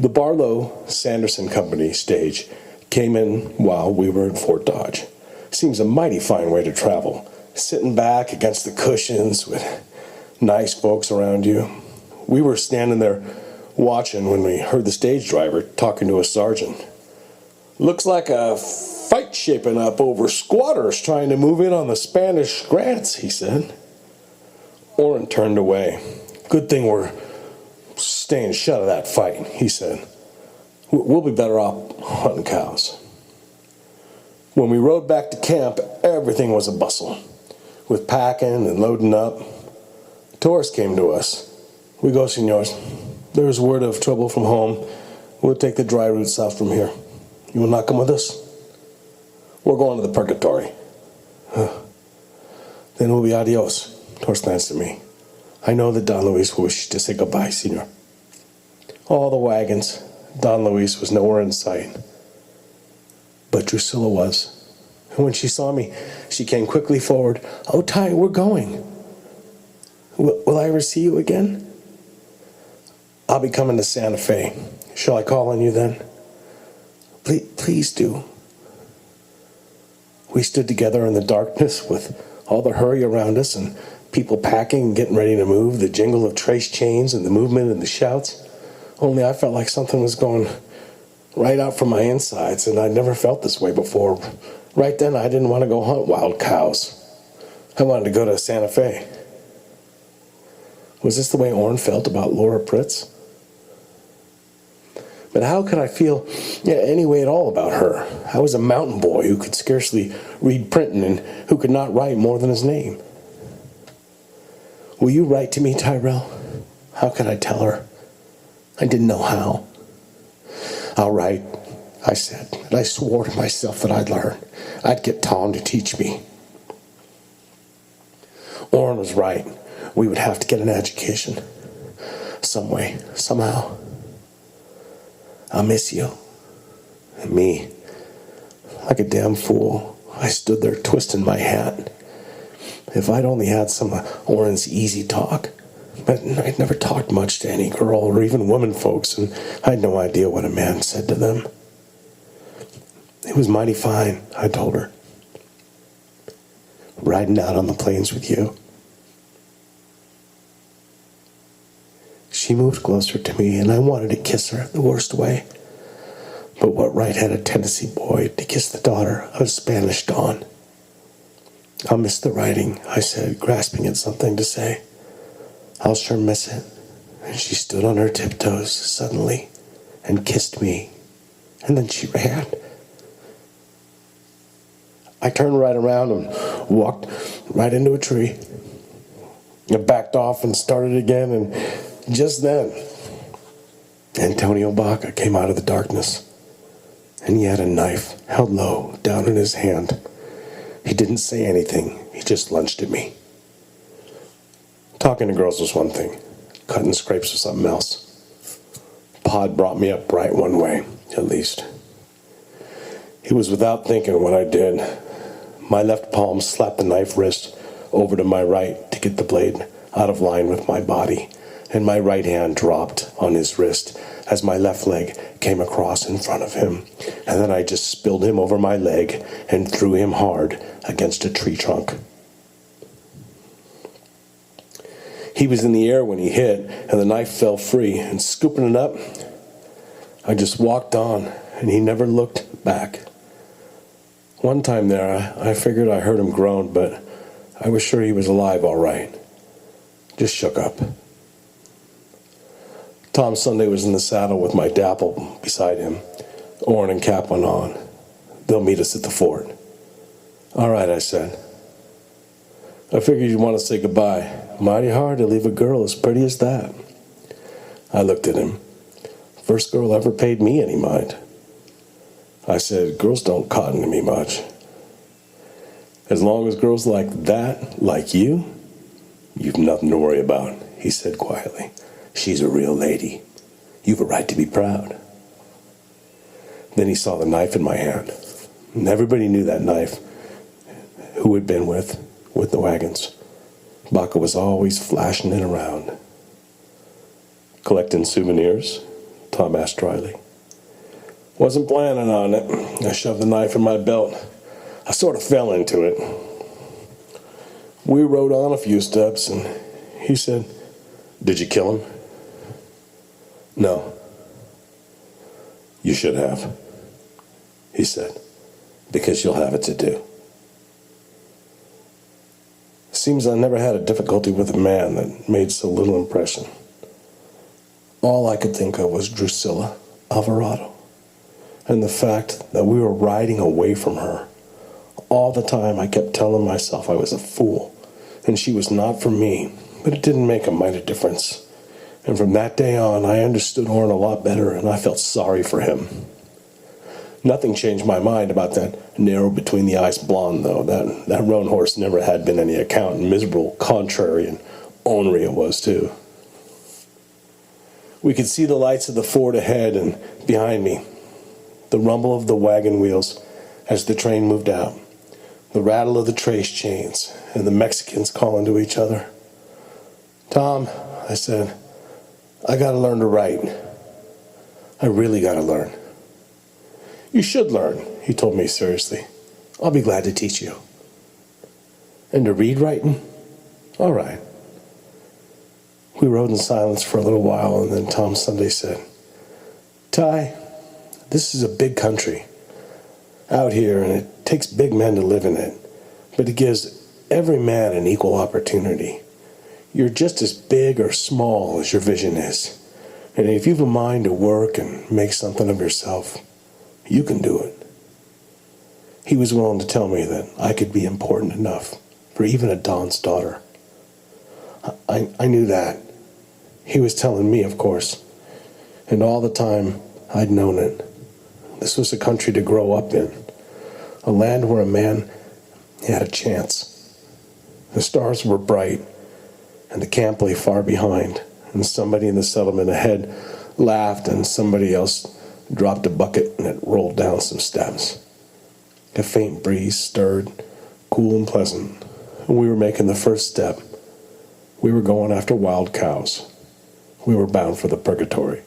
The Barlow-Sanderson Company stage came in while we were in Fort Dodge. Seems a mighty fine way to travel, sitting back against the cushions with nice folks around you. We were standing there watching when we heard the stage driver talking to a sergeant. "Looks like a fight shaping up over squatters trying to move in on the Spanish grants," he said. Orrin turned away. "Good thing we're staying shut of that fight," he said. "We'll be better off hunting cows." When we rode back to camp, everything was a bustle, with packing and loading up. Torres came to us. "We go, senors. There is word of trouble from home. We'll take the dry route south from here. You will not come with us?" "We're going to the purgatory." "Then it will be adios." Torres glanced at me. "I know that Don Luis will wish to say goodbye, senor." All the wagons. Don Luis was nowhere in sight. But Drusilla was. And when she saw me, she came quickly forward. "Oh, Ty, we're going. Will I ever see you again?" "I'll be coming to Santa Fe. Shall I call on you then?" Please do." We stood together in the darkness with all the hurry around us and people packing and getting ready to move, the jingle of trace chains and the movement and the shouts. Only I felt like something was going right out from my insides, and I'd never felt this way before. Right then, I didn't want to go hunt wild cows. I wanted to go to Santa Fe. Was this the way Orrin felt about Laura Pritz? But how could I feel any way at all about her? I was a mountain boy who could scarcely read printing and who could not write more than his name. "Will you write to me, Tyrell?" How could I tell her? I didn't know how. "I'll write," I said, and I swore to myself that I'd learn. I'd get Tom to teach me. Orrin was right. We would have to get an education. Some way, somehow. "I'll miss you." And me. Like a damn fool, I stood there twisting my hat. If I'd only had some of Orrin's easy talk. But I'd never talked much to any girl or even women folks, and I had no idea what a man said to them. "It was mighty fine," I told her. "Riding out on the plains with you." She moved closer to me, and I wanted to kiss her the worst way. But what right had a Tennessee boy to kiss the daughter of a Spanish Don? "I'll miss the riding," I said, grasping at something to say. "I'll sure miss it." And she stood on her tiptoes suddenly and kissed me. And then she ran. I turned right around and walked right into a tree. I backed off and started again, and just then, Antonio Baca came out of the darkness, and he had a knife held low down in his hand. He didn't say anything. He just lunged at me. Talking to girls was one thing. Cutting scrapes was something else. Pod brought me up right one way, at least. It was without thinking what I did. My left palm slapped the knife wrist over to my right to get the blade out of line with my body, and my right hand dropped on his wrist as my left leg came across in front of him, and then I just spilled him over my leg and threw him hard against a tree trunk. He was in the air when he hit, and the knife fell free, and scooping it up, I just walked on, and he never looked back. One time there, I figured I heard him groan, but I was sure he was alive all right. Just shook up. Tom Sunday was in the saddle with my dapple beside him. Orrin and Cap went on. "They'll meet us at the fort." "All right," I said. "I figured you'd want to say goodbye. Mighty hard to leave a girl as pretty as that." I looked at him. First girl ever paid me any mind. I said, "Girls don't cotton to me much. As long as girls like that, like you, you've nothing to worry about," he said quietly. "She's a real lady. You've a right to be proud." Then he saw the knife in my hand. And everybody knew that knife, who had been with the wagons. Baca was always flashing it around. "Collecting souvenirs?" Tom asked dryly. Wasn't planning on it. I shoved the knife in my belt. I sort of fell into it. We rode on a few steps, and he said, Did you kill him? No. You should have, he said, because you'll have it to do. Seems I never had a difficulty with a man that made so little impression. All I could think of was Drusilla Alvarado, and the fact that we were riding away from her. All the time I kept telling myself I was a fool, and she was not for me, but it didn't make a mite of difference. And from that day on, I understood Orrin a lot better, and I felt sorry for him. Nothing changed my mind about that narrow between-the-eyes blonde, though. That roan horse never had been any account, and miserable, contrary, and ornery it was, too. We could see the lights of the fort ahead and behind me, the rumble of the wagon wheels as the train moved out, the rattle of the trace chains, and the Mexicans calling to each other. Tom, I said, I gotta learn to write. I really gotta learn. You should learn, he told me seriously. I'll be glad to teach you. And to read writing? All right. We rode in silence for a little while, and then Tom Sunday said, Ty, this is a big country out here, and it takes big men to live in it, but it gives every man an equal opportunity. You're just as big or small as your vision is, and if you've a mind to work and make something of yourself, you can do it. He was willing to tell me that I could be important enough for even a Don's daughter. I knew that. He was telling me, of course, and all the time I'd known it. This was a country to grow up in, a land where a man had a chance. The stars were bright, and the camp lay far behind, and somebody in the settlement ahead laughed, and somebody else dropped a bucket, and it rolled down some steps. A faint breeze stirred, cool and pleasant, and we were making the first step. We were going after wild cows. We were bound for the purgatory.